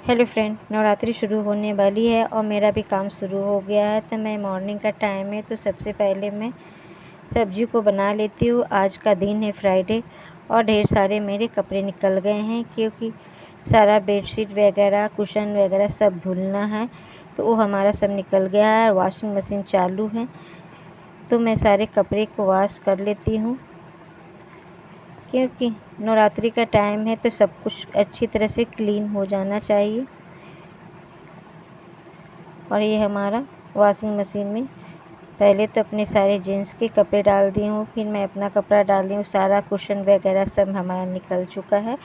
Hello friend, Navratri शुरू होने वाली है और मेरा भी काम शुरू हो गया है। तो मैं मॉर्निंग का टाइम है तो सबसे पहले मैं सब्जी को बना लेती हूँ। आज का दिन है फ्राइडे और ढेर सारे मेरे कपड़े निकल गए हैं क्योंकि सारा बेडशीट वगैरह कुशन वगैरह सब धुलना है। तो वो हमारा सब निकल गया है। वॉशिंग मशीन चालू है तो मैं सारे कपड़े को वॉश कर लेती हूँ क्योंकि नवरात्रि का टाइम है तो सब कुछ अच्छी तरह से क्लीन हो जाना चाहिए। और ये हमारा वॉशिंग मशीन में पहले तो अपने सारे जीन्स के कपड़े डाल दी हूँ, फिर मैं अपना कपड़ा डाली हूँ। सारा कुशन वगैरह सब हमारा निकल चुका है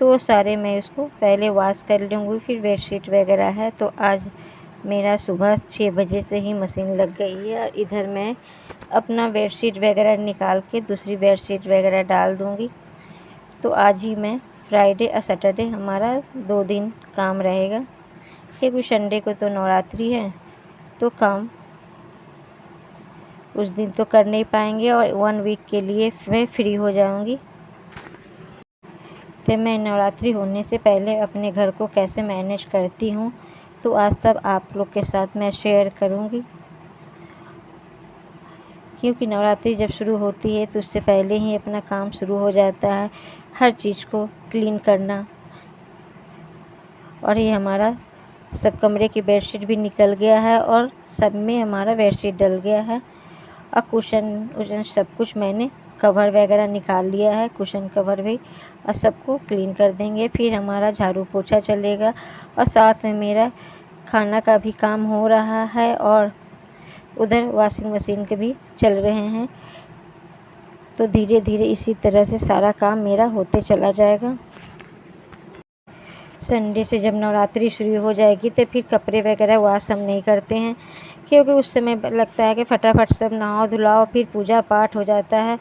तो वो सारे मैं उसको पहले वॉश कर लूँगी। फिर बेडशीट वगैरह है तो आज मेरा सुबह 6 बजे से ही मशीन लग गई है और इधर मैं अपना बेडशीट वगैरह निकाल के दूसरी बेडशीट वगैरह डाल दूँगी। तो आज ही मैं फ्राइडे और सैटरडे हमारा 2 दिन काम रहेगा क्योंकि संडे को तो नवरात्रि है तो काम उस दिन तो कर नहीं पाएंगे और 1 वीक के लिए मैं फ्री हो जाऊंगी। तो मैं नवरात्रि होने से पहले अपने घर को कैसे मैनेज करती हूँ तो आज सब आप लोग के साथ मैं शेयर करूँगी क्योंकि नवरात्रि जब शुरू होती है तो उससे पहले ही अपना काम शुरू हो जाता है, हर चीज़ को क्लीन करना। और ये हमारा सब कमरे की बेडशीट भी निकल गया है और सब में हमारा बेडशीट डल गया है और कुशन सब कुछ मैंने कवर वगैरह निकाल लिया है, कुशन कवर भी। और सबको क्लीन कर देंगे, फिर हमारा झाड़ू पोछा चलेगा और साथ में मेरा खाना का भी काम हो रहा है और उधर वॉशिंग मशीन के भी चल रहे हैं। तो धीरे धीरे इसी तरह से सारा काम मेरा होते चला जाएगा। संडे से जब नवरात्रि शुरू हो जाएगी तो फिर कपड़े वगैरह वॉश हम नहीं करते हैं क्योंकि उस समय लगता है कि फटाफट सब नहाओ धुलाओ फिर पूजा पाठ हो जाता है।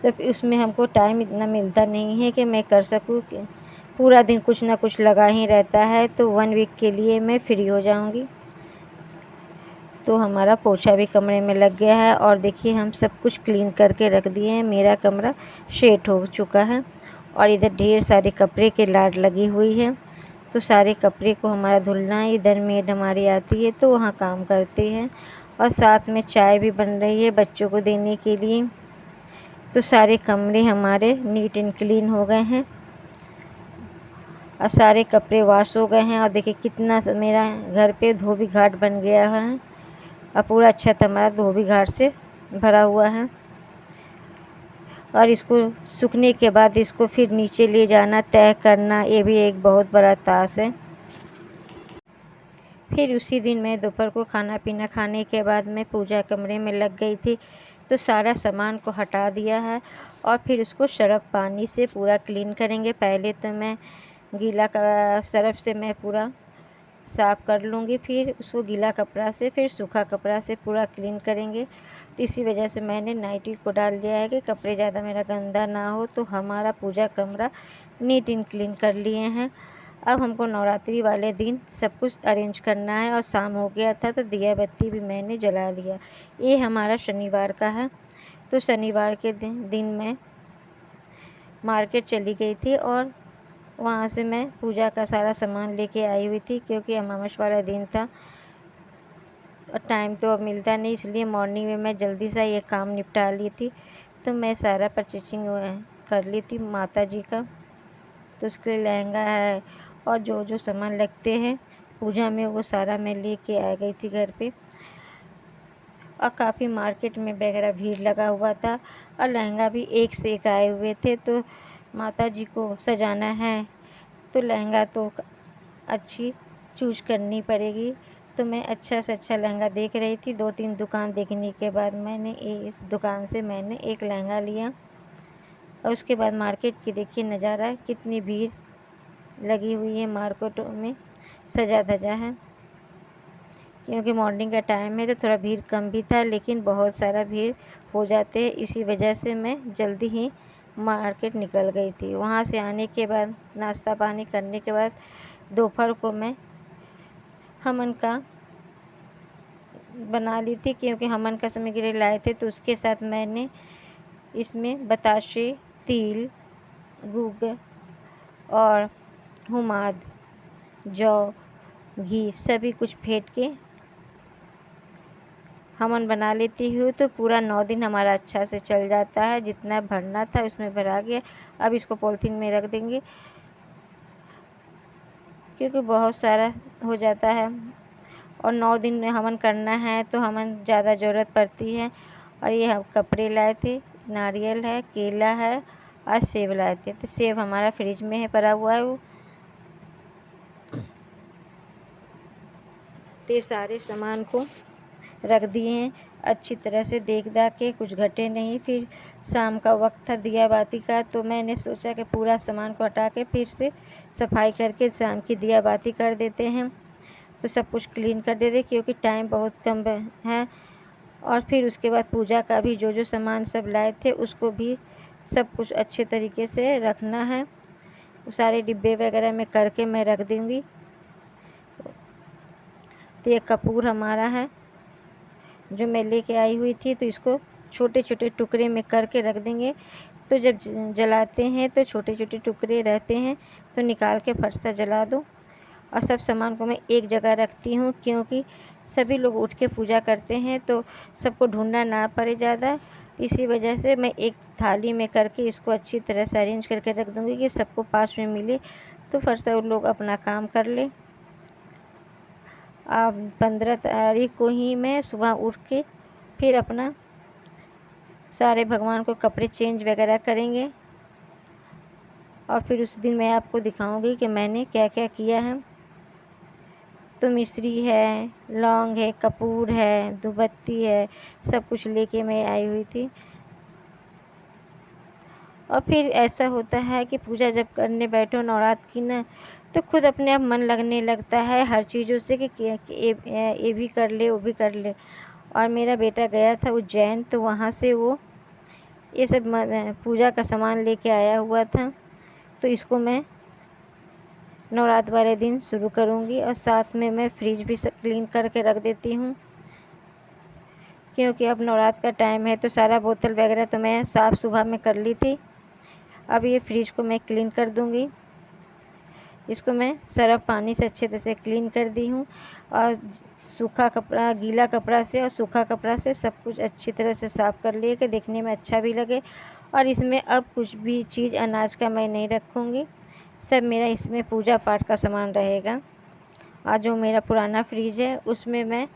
तो उसमें हमको टाइम इतना मिलता नहीं है कि मैं कर सकूँ। पूरा दिन कुछ ना कुछ लगा ही रहता है तो 1 वीक के लिए मैं फ्री हो जाऊँगी। तो हमारा पोछा भी कमरे में लग गया है और देखिए हम सब कुछ क्लीन करके रख दिए हैं। मेरा कमरा शेड हो चुका है और इधर ढेर सारे कपड़े के लाट लगी हुई है तो सारे कपड़े को हमारा धुलना है। इधर मेड हमारी आती है तो वहाँ काम करते हैं और साथ में चाय भी बन रही है बच्चों को देने के लिए। तो सारे कमरे हमारे नीट एंड क्लीन हो गए हैं और सारे कपड़े वॉश हो गए हैं। और देखिए कितना मेरा घर पे धोबी घाट बन गया है और पूरा छत हमारा धोबी घाट से भरा हुआ है। और इसको सूखने के बाद इसको फिर नीचे ले जाना तय करना, ये भी एक बहुत बड़ा टास्क है। फिर उसी दिन मैं दोपहर को खाना पीना खाने के बाद मैं पूजा कमरे में लग गई थी तो सारा सामान को हटा दिया है और फिर उसको सर्फ़ पानी से पूरा क्लीन करेंगे। पहले तो मैं गीला सर्फ़ से मैं पूरा साफ़ कर लूँगी, फिर उसको गीला कपड़ा से फिर सूखा कपड़ा से पूरा क्लीन करेंगे। तो इसी वजह से मैंने नाइटी को डाल दिया है कि कपड़े ज़्यादा मेरा गंदा ना हो। तो हमारा पूजा कमरा नीट एंड क्लीन कर लिए हैं। अब हमको नवरात्रि वाले दिन सब कुछ अरेंज करना है और शाम हो गया था तो दिया बत्ती भी मैंने जला लिया। ये हमारा शनिवार का है। तो शनिवार के दिन मैं मार्केट चली गई थी और वहाँ से मैं पूजा का सारा सामान लेके आई हुई थी क्योंकि अमावस वाला दिन था और टाइम तो अब मिलता नहीं, इसलिए मॉर्निंग में मैं जल्दी से ये काम निपटा ली थी। तो मैं सारा परचेजिंग कर ली थी माता जी का। तो उसके लिए लहंगा है और जो जो सामान लगते हैं पूजा में वो सारा मैं लेके आ गई थी घर पे। और काफ़ी मार्केट में वगैरह भीड़ लगा हुआ था और लहंगा भी एक से एक आए हुए थे। तो माता जी को सजाना है तो लहंगा तो अच्छी चूज करनी पड़ेगी। तो मैं अच्छा से अच्छा लहंगा देख रही थी। 2-3 दुकान देखने के बाद मैंने इस दुकान से मैंने एक लहंगा लिया और उसके बाद मार्केट की देखिए नज़ारा, कितनी भीड़ लगी हुई है मार्केटों में, सजा धजा है। क्योंकि मॉर्निंग का टाइम है तो थोड़ा भीड़ कम भी था लेकिन बहुत सारा भीड़ हो जाते हैं, इसी वजह से मैं जल्दी ही मार्केट निकल गई थी। वहाँ से आने के बाद नाश्ता पानी करने के बाद दोपहर को मैं हमन का बना ली थी क्योंकि हमन का सामग्री लाए थे। तो उसके साथ मैंने इसमें बताशे, तिल, गुड़ और हुमाद जौ, घी सभी कुछ फेंट के हमन बना लेती हूँ। तो पूरा 9 दिन हमारा अच्छा से चल जाता है। जितना भरना था उसमें भरा गया। अब इसको पॉलीथीन में रख देंगे क्योंकि बहुत सारा हो जाता है और 9 दिन में हमन करना है तो हमन ज़्यादा ज़रूरत पड़ती है। और ये हम कपड़े लाए थे, नारियल है, केला है और सेब लाए थे। तो सेब हमारा फ्रिज में है, पड़ा हुआ है वो। तो ये सारे सामान को रख दिए हैं अच्छी तरह से, देख दाख के, कुछ घटे नहीं। फिर शाम का वक्त था दिया बाती का, तो मैंने सोचा कि पूरा सामान को हटा के फिर से सफाई करके शाम की दिया बाती कर देते हैं। तो सब कुछ क्लीन कर देते क्योंकि टाइम बहुत कम है। और फिर उसके बाद पूजा का भी जो जो सामान सब लाए थे उसको भी सब कुछ अच्छे तरीके से रखना है। सारे डिब्बे वगैरह में करके मैं रख दूँगी। तो ये कपूर हमारा है जो मैं लेके आई हुई थी, तो इसको छोटे छोटे टुकड़े में करके रख देंगे। तो जब जलाते हैं तो छोटे छोटे टुकड़े रहते हैं तो निकाल के फट से जला दो। और सब सामान को मैं एक जगह रखती हूँ क्योंकि सभी लोग उठ के पूजा करते हैं तो सबको ढूंढना ना पड़े ज़्यादा। इसी वजह से मैं एक थाली में करके इसको अच्छी तरह से अरेंज करके रख दूँगी कि सबको पास में मिले, तो फट से उन लोग अपना काम कर ले। अब 15 तारीख को ही मैं सुबह उठ के फिर अपना सारे भगवान को कपड़े चेंज वगैरह करेंगे। और फिर उस दिन मैं आपको दिखाऊंगी कि मैंने क्या क्या किया है। तो मिश्री है, लौंग है, कपूर है, धूपबत्ती है, सब कुछ लेके मैं आई हुई थी। और फिर ऐसा होता है कि पूजा जब करने बैठो नवरात्र की ना, तो खुद अपने आप मन लगने लगता है हर चीज़ों से कि ये भी कर ले, वो भी कर ले। और मेरा बेटा गया था उज्जैन, तो वहाँ से वो ये सब पूजा का सामान लेके आया हुआ था। तो इसको मैं नवरात्र वाले दिन शुरू करूँगी। और साथ में मैं फ्रिज भी क्लीन करके रख देती हूँ क्योंकि अब नवरात्र का टाइम है। तो सारा बोतल वगैरह तो मैं साफ़ सुबह में कर ली थी। अब ये फ्रिज को मैं क्लीन कर दूँगी। इसको मैं सरफ पानी से अच्छे तरह से क्लीन कर दी हूँ और सूखा कपड़ा, गीला कपड़ा से और सूखा कपड़ा से सब कुछ अच्छी तरह से साफ़ कर लिए कि देखने में अच्छा भी लगे। और इसमें अब कुछ भी चीज़ अनाज का मैं नहीं रखूँगी, सब मेरा इसमें पूजा पाठ का सामान रहेगा। और जो मेरा पुराना फ्रिज है उसमें मैं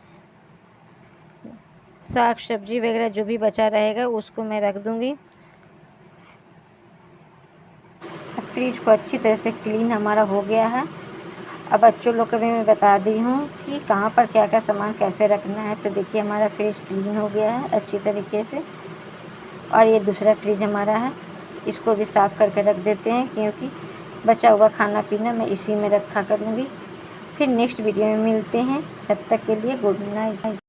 साग सब्जी वगैरह जो भी बचा रहेगा उसको मैं रख दूँगी। फ्रिज को अच्छी तरह से क्लीन हमारा हो गया है। अब बच्चों लोग को भी मैं बता दी हूँ कि कहाँ पर क्या क्या सामान कैसे रखना है। तो देखिए हमारा फ्रिज क्लीन हो गया है अच्छी तरीके से। और ये दूसरा फ्रिज हमारा है, इसको भी साफ़ करके रख देते हैं क्योंकि बचा हुआ खाना पीना मैं इसी में रखा करूँगी। फिर नेक्स्ट वीडियो में मिलते हैं, तब तक के लिए गुड नाइट।